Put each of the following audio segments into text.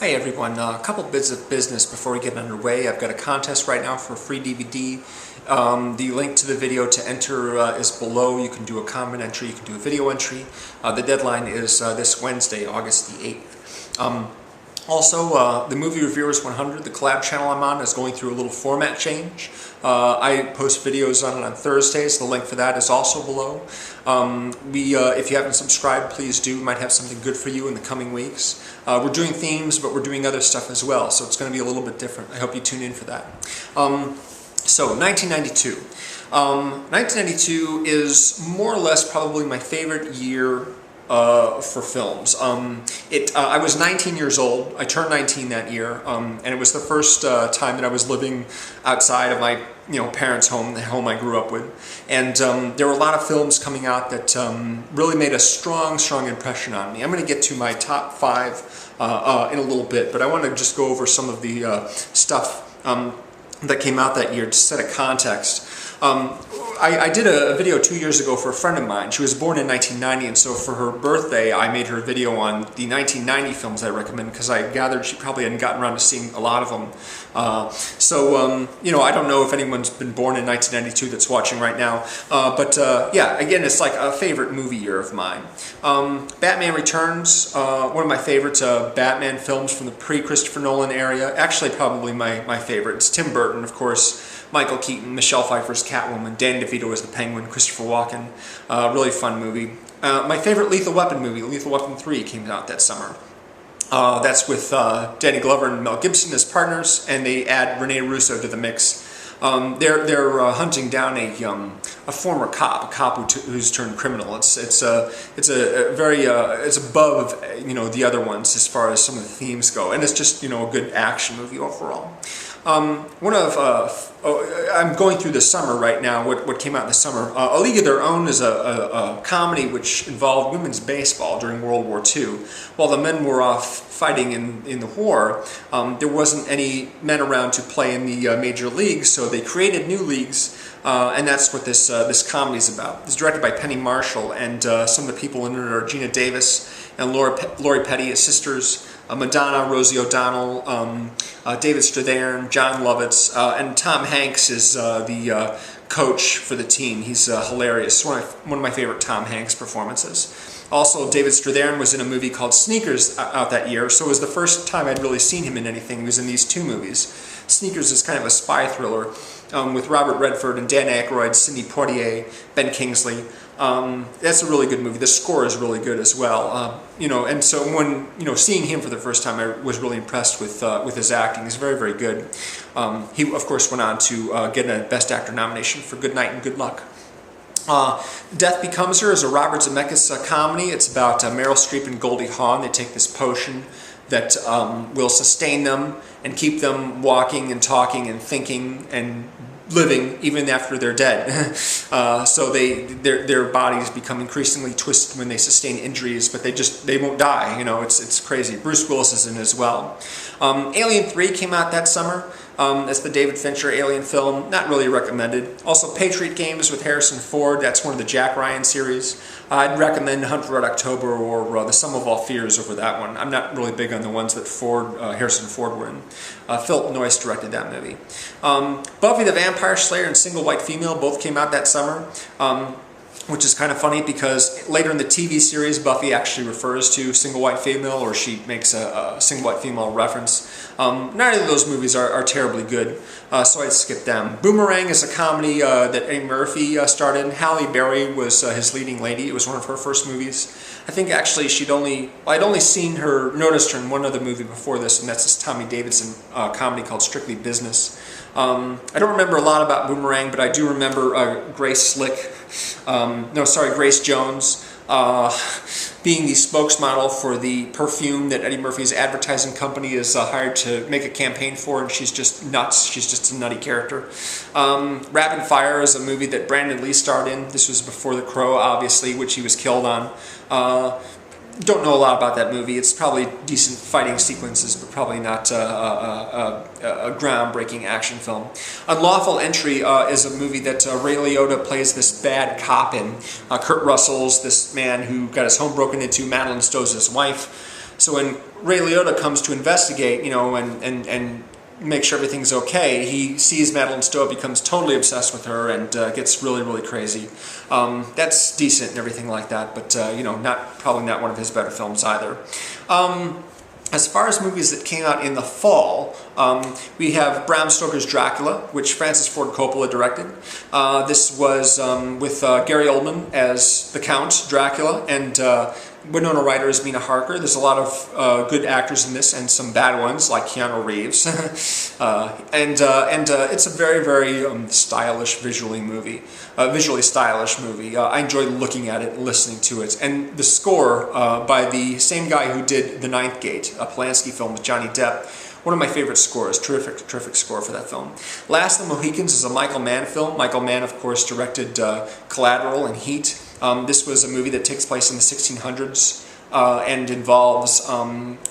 Hi everyone, a couple bits of business before we get underway. I've got a contest right now for a free DVD. The link to the video to enter is below. You can do a comment entry, you can do a video entry. The deadline is this Wednesday, August the 8th. Also, the Movie Reviewers 100, the collab channel I'm on, is going through a little format change. I post videos on it on Thursdays. The link for that is also below. If you haven't subscribed, please do. We might have something good for you in the coming weeks. We're doing themes, but we're doing other stuff as well, so it's going to be a little bit different. I hope you tune in for that. So, 1992. 1992 is more or less probably my favorite year for films. I was 19 years old. I turned 19 that year, and it was the first time that I was living outside of my parents' home, the home I grew up with. And there were a lot of films coming out that really made a strong impression on me. I'm going to get to my top 5 in a little bit, but I want to just go over some of the stuff that came out that year to set a context. I did a video 2 years ago for a friend of mine. She was born in 1990, and so for her birthday I made her a video on the 1990 films I recommend, because I gathered she probably hadn't gotten around to seeing a lot of them. I don't know if anyone's been born in 1992 that's watching right now, yeah, again, it's like a favorite movie year of mine. Batman Returns, one of my favorites, Batman films from the pre-Christopher Nolan area. Actually, probably my favorite. It's Tim Burton, of course. Michael Keaton, Michelle Pfeiffer's Catwoman, Danny DeVito as the Penguin, Christopher Walken. Really fun movie. My favorite Lethal Weapon movie, Lethal Weapon 3, came out that summer. That's with Danny Glover and Mel Gibson as partners, and they add Rene Russo to the mix. They're hunting down a former cop, who's turned criminal. It's above the other ones as far as some of the themes go, and it's just a good action movie overall. I'm going through the summer right now, what came out in the summer. A League of Their Own is a comedy which involved women's baseball during World War II. While the men were off fighting in the war, there wasn't any men around to play in the major leagues, so they created new leagues, and that's what this comedy is about. It's directed by Penny Marshall, and some of the people in it are Gina Davis and Lori Petty as sisters, Madonna, Rosie O'Donnell, David Strathairn, John Lovitz, and Tom Hanks is the coach for the team. He's hilarious. One of my favorite Tom Hanks performances. Also, David Strathairn was in a movie called Sneakers out that year, so it was the first time I'd really seen him in anything. He was in these 2 movies. Sneakers is kind of a spy thriller with Robert Redford and Dan Aykroyd, Sidney Poitier, Ben Kingsley. That's a really good movie. The score is really good as well. And so when seeing him for the first time, I was really impressed with his acting. He's very, very good. He of course went on to get a Best Actor nomination for Good Night and Good Luck. Death Becomes Her is a Robert Zemeckis comedy. It's about Meryl Streep and Goldie Hawn. They take this potion that will sustain them and keep them walking and talking and thinking and living even after they're dead. So their bodies become increasingly twisted when they sustain injuries, but they won't die. It's crazy. Bruce Willis is in it as well. Alien 3 came out that summer. That's the David Fincher Alien film. Not really recommended. Also, Patriot Games with Harrison Ford. That's one of the Jack Ryan series. I'd recommend Hunt for Red October or The Sum of All Fears over that one. I'm not really big on the ones that Harrison Ford were in. Philip Noyce directed that movie. Buffy the Vampire Slayer and Single White Female both came out that summer. Which is kind of funny because later in the TV series, Buffy actually refers to Single White Female, or she makes a Single White Female reference. Neither of those movies are terribly good, so I'd skip them. Boomerang is a comedy that Eddie Murphy starred in. Halle Berry was his leading lady. It was one of her first movies. I think actually I'd only noticed her in one other movie before this, and that's this Tommy Davidson comedy called Strictly Business. I don't remember a lot about Boomerang, but I do remember Grace Jones being the spokesmodel for the perfume that Eddie Murphy's advertising company is hired to make a campaign for, and she's just nuts. She's just a nutty character. Rapid Fire is a movie that Brandon Lee starred in. This was before The Crow, obviously, which he was killed on. Don't know a lot about that movie. It's probably decent fighting sequences, but probably not a groundbreaking action film. Unlawful Entry is a movie that Ray Liotta plays this bad cop in. Kurt Russell's this man who got his home broken into. Madeline Stowe's his wife. So when Ray Liotta comes to investigate, and make sure everything's okay, he sees Madeline Stowe, becomes totally obsessed with her, and gets really, really crazy. That's decent and everything like that, but probably not one of his better films either. As far as movies that came out in the fall, we have Bram Stoker's Dracula, which Francis Ford Coppola directed. This was with Gary Oldman as the Count Dracula, and Winona Ryder as Mina Harker. There's a lot of good actors in this, and some bad ones like Keanu Reeves. and it's a very, very stylish, visually stylish movie. I enjoy looking at it and listening to it. And the score by the same guy who did The Ninth Gate, a Polanski film with Johnny Depp. One of my favorite scores. Terrific score for that film. Last of the Mohicans is a Michael Mann film. Michael Mann, of course, directed Collateral and Heat. This was a movie that takes place in the 1600s and involves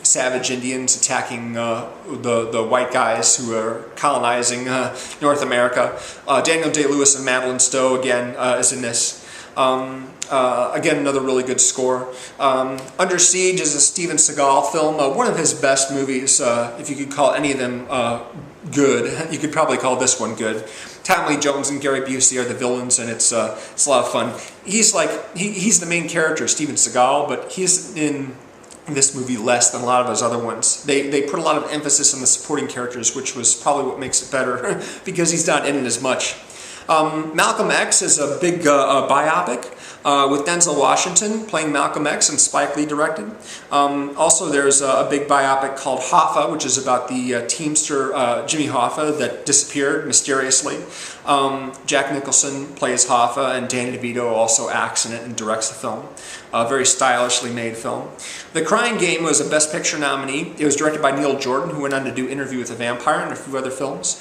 savage Indians attacking the white guys who are colonizing North America. Daniel Day-Lewis and Madeline Stowe, again, is in this. Again, another really good score. Under Siege is a Steven Seagal film, one of his best movies. If you could call any of them good, you could probably call this one good. Tommy Lee Jones and Gary Busey are the villains, and it's a lot of fun. He's the main character, Steven Seagal, but he's in this movie less than a lot of his other ones. They put a lot of emphasis on the supporting characters, which was probably what makes it better, because he's not in it as much. Malcolm X is a big biopic with Denzel Washington playing Malcolm X, and Spike Lee directed. Also, there's a big biopic called Hoffa, which is about the Teamster Jimmy Hoffa that disappeared mysteriously. Jack Nicholson plays Hoffa, and Danny DeVito also acts in it and directs the film. A very stylishly made film. The Crying Game was a Best Picture nominee. It was directed by Neil Jordan, who went on to do Interview with a Vampire and a few other films.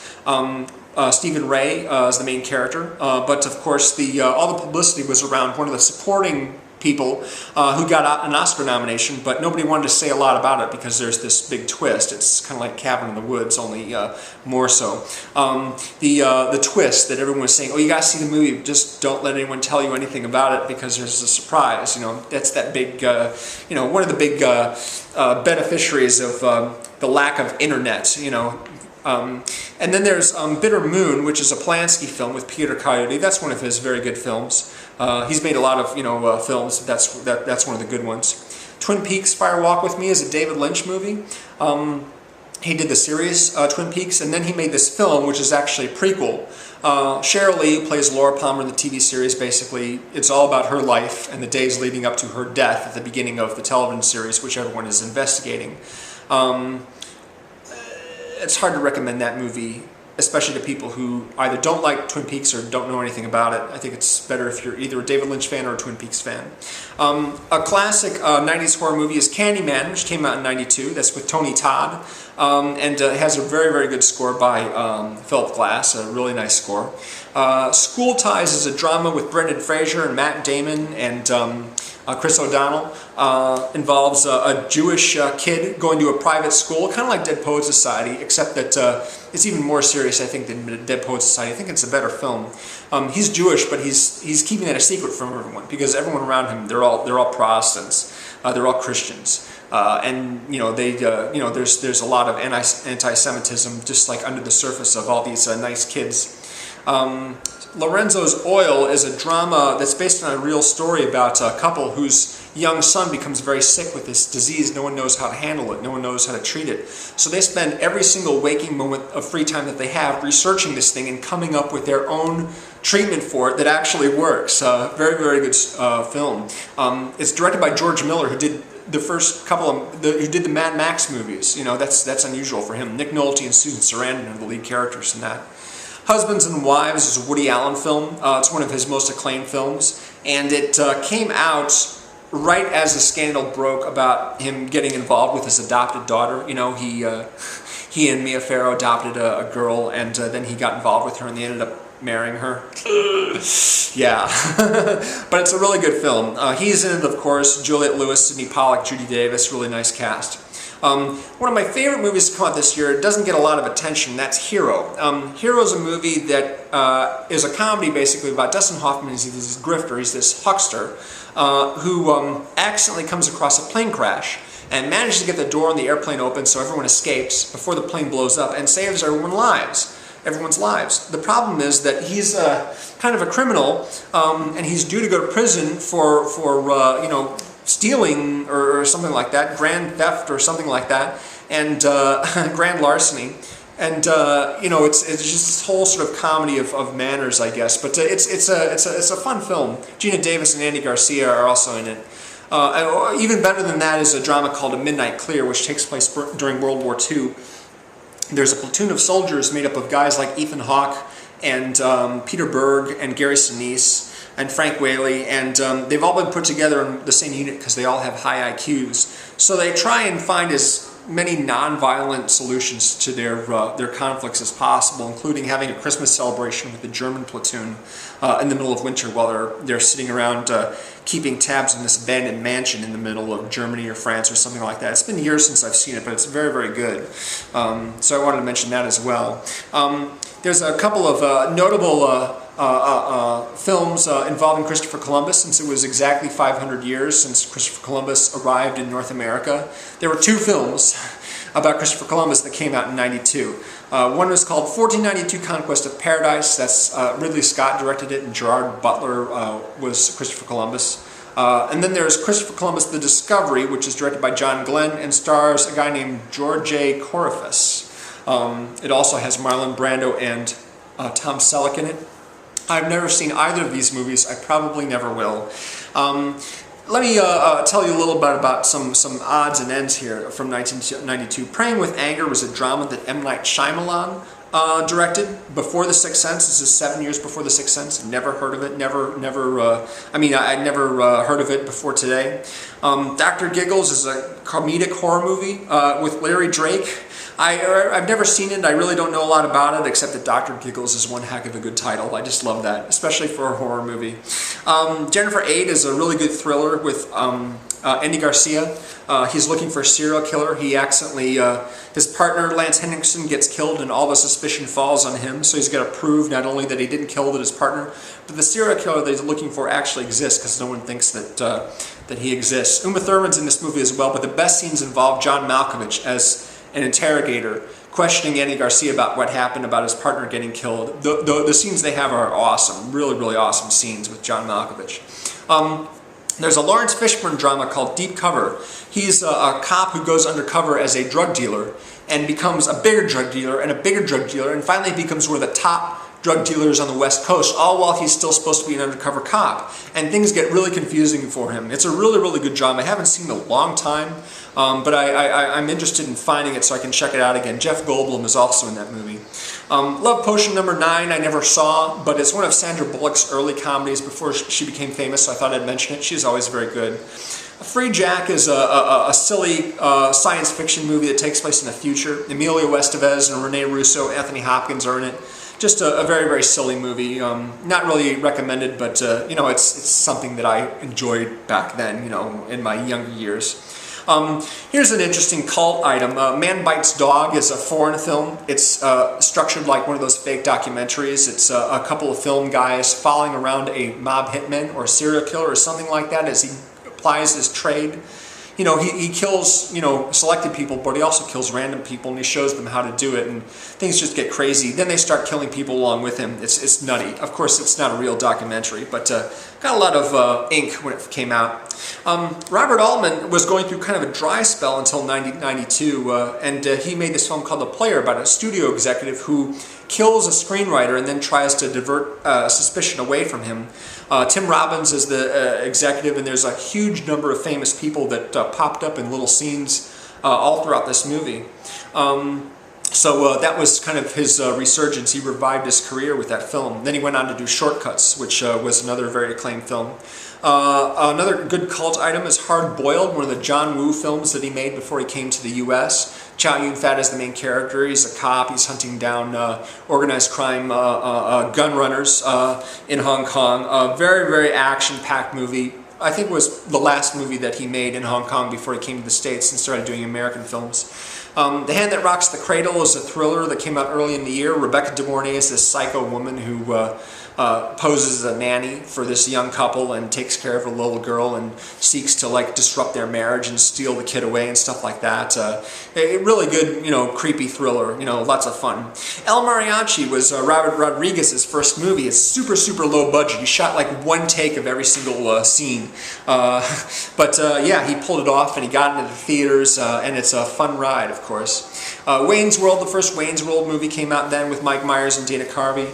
Stephen Ray is the main character, but of course all the publicity was around one of the supporting people who got an Oscar nomination, but nobody wanted to say a lot about it because there's this big twist. It's kind of like Cabin in the Woods, only more so. The twist that everyone was saying, oh, you gotta see the movie, just don't let anyone tell you anything about it because there's a surprise. That's that big, one of the big beneficiaries of the lack of internet, and then there's Bitter Moon, which is a Polanski film with Peter Coyote. That's one of his very good films. He's made a lot of films. That's one of the good ones. Twin Peaks: Fire Walk with Me is a David Lynch movie. He did the series Twin Peaks, and then he made this film, which is actually a prequel. Sheryl Lee plays Laura Palmer in the TV series. Basically, it's all about her life and the days leading up to her death at the beginning of the television series, which everyone is investigating. It's hard to recommend that movie, especially to people who either don't like Twin Peaks or don't know anything about it. I think it's better if you're either a David Lynch fan or a Twin Peaks fan. A classic 90s horror movie is Candyman, which came out in '92. That's with Tony Todd, and has a very, very good score by Philip Glass, a really nice score. School Ties is a drama with Brendan Fraser and Matt Damon and Chris O'Donnell. Involves a Jewish kid going to a private school, kind of like Dead Poets Society, except that it's even more serious, I think, than Dead Poets Society. I think it's a better film. He's Jewish, but he's keeping that a secret from everyone because everyone around him, they're all Protestants, they're all Christians, and there's a lot of anti-Semitism just like under the surface of all these nice kids. Lorenzo's Oil is a drama that's based on a real story about a couple whose young son becomes very sick with this disease. No one knows how to handle it. No one knows how to treat it. So they spend every single waking moment of free time that they have researching this thing and coming up with their own treatment for it that actually works. Very, very good film. It's directed by George Miller, who did the first couple of who did the Mad Max movies. That's unusual for him. Nick Nolte and Susan Sarandon are the lead characters in that. Husbands and Wives is a Woody Allen film. It's one of his most acclaimed films, and it came out right as the scandal broke about him getting involved with his adopted daughter. He and Mia Farrow adopted a girl, and then he got involved with her, and they ended up marrying her. Yeah, but it's a really good film. He's in it, of course. Juliette Lewis, Sidney Pollack, Judy Davis. Really nice cast. One of my favorite movies to come out this year, it doesn't get a lot of attention, that's Hero. Hero is a movie that is a comedy basically about Dustin Hoffman. He's this grifter, he's this huckster, who accidentally comes across a plane crash. and manages to get the door on the airplane open so everyone escapes before the plane blows up and saves everyone's lives. The problem is that he's kind of a criminal, and he's due to go to prison for you know, stealing or something like that, grand theft or something like that, and grand larceny. And you know, it's just this whole sort of comedy of manners, I guess. But it's a fun film. Gina Davis and Andy Garcia are also in it. Even better than that is a drama called A Midnight Clear, which takes place during World War II. There's a platoon of soldiers made up of guys like Ethan Hawke and Peter Berg and Gary Sinise and Frank Whaley, and they've all been put together in the same unit because they all have high IQs. So they try and find as many non-violent solutions to their conflicts as possible, including having a Christmas celebration with the German platoon in the middle of winter while they're sitting around keeping tabs on this abandoned mansion in the middle of Germany or France or something like that. It's been years since I've seen it, but it's very, very good. So I wanted to mention that as well. There's a couple of notable films involving Christopher Columbus, since it was exactly 500 years since Christopher Columbus arrived in North America. There were two films about Christopher Columbus that came out in '92. One was called 1492 Conquest of Paradise. That's Ridley Scott directed it, and Gerard Butler was Christopher Columbus. And then there's Christopher Columbus The Discovery, which is directed by John Glenn and stars a guy named George A. Corifus. It also has Marlon Brando and Tom Selleck in it. I've never seen either of these movies. I probably never will. Let me tell you a little bit about some odds and ends here from 1992. Praying with Anger was a drama that M. Night Shyamalan directed before The Sixth Sense. This is 7 years before The Sixth Sense. Never heard of it. I never heard of it before today. Dr. Giggles is a comedic horror movie with Larry Drake. I've never seen it. I really don't know a lot about it, except that Dr. Giggles is one heck of a good title. I just love that, especially for a horror movie. Jennifer Aid is a really good thriller with Andy Garcia. He's looking for a serial killer. He accidentally, his partner Lance Henriksen gets killed, and all the suspicion falls on him. So he's got to prove not only that he didn't kill his partner, but the serial killer that he's looking for actually exists, because no one thinks that he exists. Uma Thurman's in this movie as well, but the best scenes involve John Malkovich as an interrogator questioning Andy Garcia about what happened, about his partner getting killed. The scenes they have are awesome, really, really awesome scenes with John Malkovich. There's a Lawrence Fishburne drama called Deep Cover. He's a cop who goes undercover as a drug dealer and becomes a bigger drug dealer and a bigger drug dealer, and finally becomes one of the top drug dealers on the West Coast, all while he's still supposed to be an undercover cop. And things get really confusing for him. It's a really, really good drama. I haven't seen it in a long time, but I'm interested in finding it so I can check it out again. Jeff Goldblum is also in that movie. Love Potion #9 I never saw, but it's one of Sandra Bullock's early comedies before she became famous, so I thought I'd mention it. She's always very good. Free Jack is a silly science fiction movie that takes place in the future. Emilio Estevez and Rene Russo, Anthony Hopkins are in it. Just a very, very silly movie. Not really recommended, but you know, it's something that I enjoyed back then, you know, in my younger years. Here's an interesting cult item. Man Bites Dog is a foreign film. It's structured like one of those fake documentaries. It's a couple of film guys following around a mob hitman or serial killer or something like that as he applies his trade. You know, he kills, you know, selected people, but he also kills random people, and he shows them how to do it, and things just get crazy. Then they start killing people along with him. It's nutty. Of course, it's not a real documentary, but got a lot of ink when it came out. Robert Altman was going through kind of a dry spell until 1992, and he made this film called The Player about a studio executive who kills a screenwriter and then tries to divert suspicion away from him. Tim Robbins is the executive, and there's a huge number of famous people that popped up in little scenes all throughout this movie. So that was kind of his resurgence. He revived his career with that film. Then he went on to do Shortcuts, which was another very acclaimed film. Another good cult item is Hard Boiled, one of the John Woo films that he made before he came to the U.S. Chow Yun-fat is the main character. He's a cop. He's hunting down organized crime gun runners in Hong Kong. A very, very action-packed movie. I think it was the last movie that he made in Hong Kong before he came to the States and started doing American films. The Hand That Rocks the Cradle is a thriller that came out early in the year. Rebecca De Mornay is this psycho woman who poses as a nanny for this young couple and takes care of a little girl and seeks to like disrupt their marriage and steal the kid away and stuff like that. A really good, creepy thriller, lots of fun. El Mariachi was Robert Rodriguez's first movie. It's super, super low budget. He shot like one take of every single scene. Yeah, he pulled it off and he got into the theaters and it's a fun ride, of course. Wayne's World, the first Wayne's World movie came out then with Mike Myers and Dana Carvey.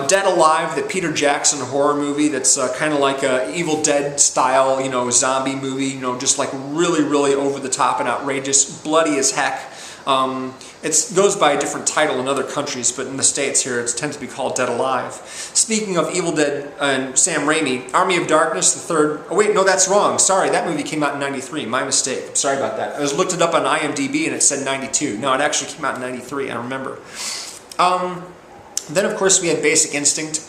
Dead Alive, the Peter Jackson horror movie that's kind of like a Evil Dead style, zombie movie, just like really, really over the top and outrageous, bloody as heck. It goes by a different title in other countries, but in the States here it tends to be called Dead Alive. Speaking of Evil Dead and Sam Raimi, Army of Darkness, the third... Oh wait, no, that's wrong. Sorry, that movie came out in 93. My mistake. I'm sorry about that. I looked it up on IMDb and it said 92. No, it actually came out in 93, I remember. Then, of course, we had Basic Instinct,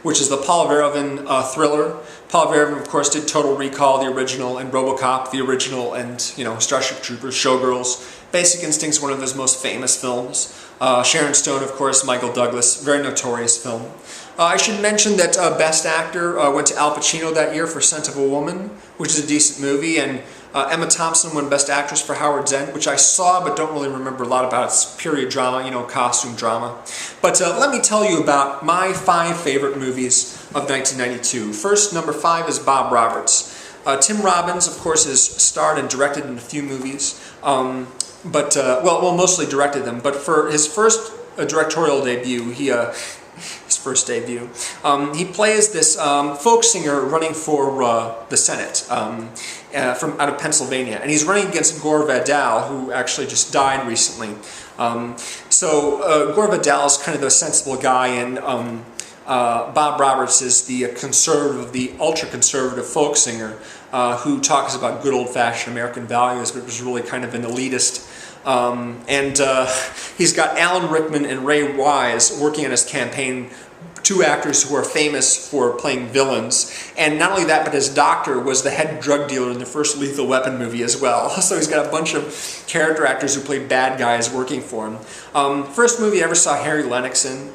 which is the Paul Verhoeven thriller. Paul Verhoeven, of course, did Total Recall, the original, and RoboCop, the original, and, Starship Troopers, Showgirls. Basic Instinct's one of his most famous films. Sharon Stone, of course, Michael Douglas, very notorious film. I should mention that Best Actor went to Al Pacino that year for Scent of a Woman, which is a decent movie, and Emma Thompson won Best Actress for Howard's End, which I saw but don't really remember a lot about. It's period drama, costume drama. But let me tell you about my 5 favorite movies of 1992. First, number 5 is Bob Roberts. Tim Robbins, of course, has starred and directed in a few movies, mostly directed them. But for his first directorial debut, he plays this folk singer running for the Senate from out of Pennsylvania, and he's running against Gore Vidal, who actually just died recently. Gore Vidal is kind of the sensible guy, and Bob Roberts is the conservative, the ultra-conservative folk singer who talks about good old-fashioned American values, but was really kind of an elitist. He's got Alan Rickman and Ray Wise working on his campaign, 2 actors who are famous for playing villains. And not only that, but his doctor was the head drug dealer in the first Lethal Weapon movie as well. So he's got a bunch of character actors who played bad guys working for him. First movie I ever saw Harry Lennox in.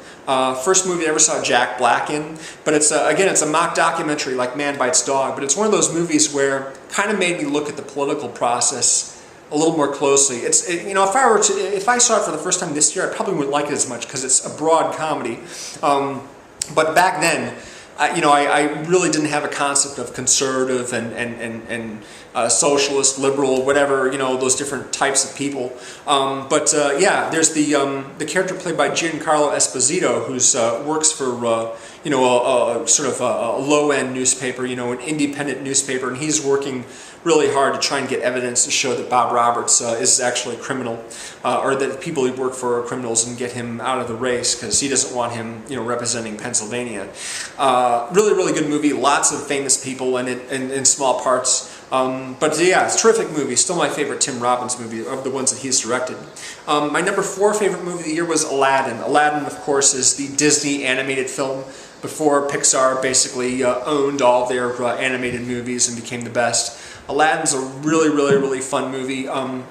First movie I ever saw Jack Black in. But it's it's a mock documentary like Man Bites Dog. But it's one of those movies where it kind of made me look at the political process a little more closely. If I saw it for the first time this year, I probably wouldn't like it as much because it's a broad comedy. But back then, I really didn't have a concept of conservative and socialist, liberal, whatever, those different types of people. There's the character played by Giancarlo Esposito, who works for a sort of a low-end newspaper, an independent newspaper, and he's working really hard to try and get evidence to show that Bob Roberts is actually a criminal, or that the people he work for are criminals, and get him out of the race because he doesn't want him, representing Pennsylvania. Really, really good movie. Lots of famous people in it, in small parts. It's a terrific movie. Still my favorite Tim Robbins movie of the ones that he's directed. My number 4 favorite movie of the year was Aladdin. Aladdin, of course, is the Disney animated film before Pixar basically owned all their animated movies and became the best. Aladdin's a really, really, really fun movie.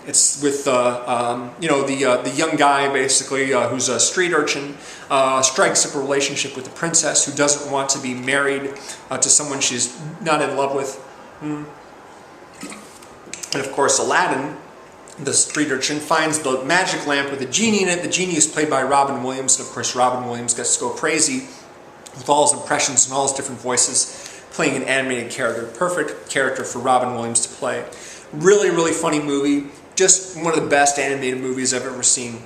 It's with the young guy basically who's a street urchin, strikes up a relationship with a princess who doesn't want to be married to someone she's not in love with. And of course, Aladdin, the street urchin, finds the magic lamp with a genie in it. The genie is played by Robin Williams, and of course, Robin Williams gets to go crazy with all his impressions and all his different voices, playing an animated character. Perfect character for Robin Williams to play. Really, really funny movie. Just one of the best animated movies I've ever seen.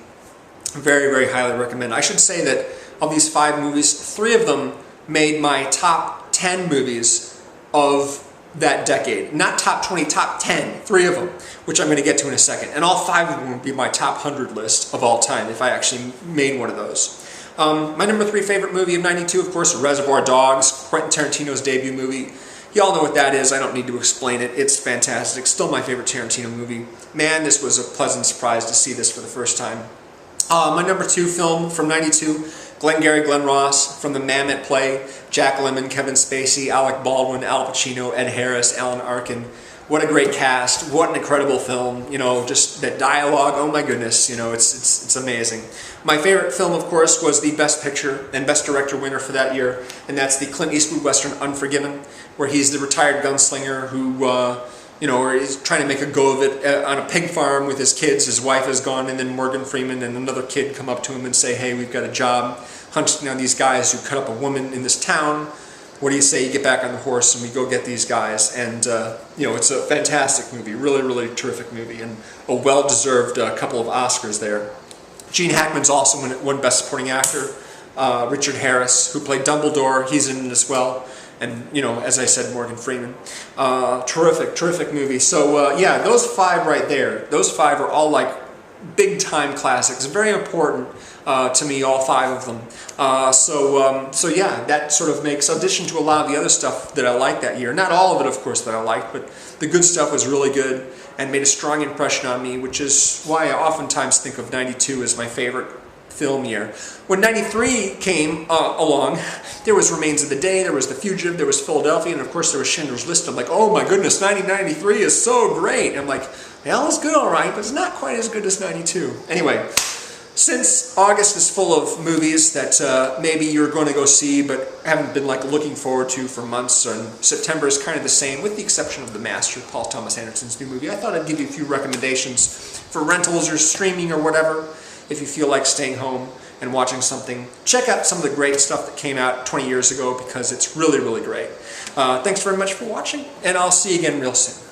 Very, very highly recommend. I should say that of these 5 movies, 3 of them made my top 10 movies of that decade. Not top 20, top 10. 3 of them, which I'm going to get to in a second. And all 5 of them would be my top 100 list of all time if I actually made one of those. My number 3 favorite movie of 92, of course, Reservoir Dogs, Quentin Tarantino's debut movie. Y'all know what that is. I don't need to explain it. It's fantastic. Still my favorite Tarantino movie. Man, this was a pleasant surprise to see this for the first time. My number 2 film from 92, Glengarry Glen Ross, from the Mamet play, Jack Lemmon, Kevin Spacey, Alec Baldwin, Al Pacino, Ed Harris, Alan Arkin. What a great cast, what an incredible film, you know, just that dialogue, oh my goodness, you know, it's amazing. My favorite film, of course, was the Best Picture and Best Director winner for that year, and that's the Clint Eastwood Western Unforgiven, where he's the retired gunslinger who, you know, where he's trying to make a go of it on a pig farm with his kids. His wife is gone, and then Morgan Freeman and another kid come up to him and say, hey, we've got a job hunting down these guys who cut up a woman in this town. What do you say you get back on the horse and we go get these guys? And, you know, it's a fantastic movie, really, really terrific movie, and a well-deserved couple of Oscars there. Gene Hackman's also won Best Supporting Actor. Richard Harris, who played Dumbledore, he's in it as well. And, you know, as I said, Morgan Freeman. Terrific, terrific movie. So, yeah, those 5 right there, those 5 are all like big-time classics. Very important to me, all 5 of them. So yeah, that sort of makes, addition to a lot of the other stuff that I liked that year, not all of it, of course, that I liked, but the good stuff was really good and made a strong impression on me, which is why I oftentimes think of 92 as my favorite film year. When 93 came along, there was Remains of the Day, there was The Fugitive, there was Philadelphia, and of course there was Schindler's List. I'm like, oh my goodness, 1993 is so great. And I'm like, well, it's good all right, but it's not quite as good as 92. Anyway, since August is full of movies that maybe you're going to go see but haven't been like looking forward to for months, and September is kind of the same, with the exception of The Master, Paul Thomas Anderson's new movie, I thought I'd give you a few recommendations for rentals or streaming or whatever. If you feel like staying home and watching something, check out some of the great stuff that came out 20 years ago, because it's really, really great. Thanks very much for watching, and I'll see you again real soon.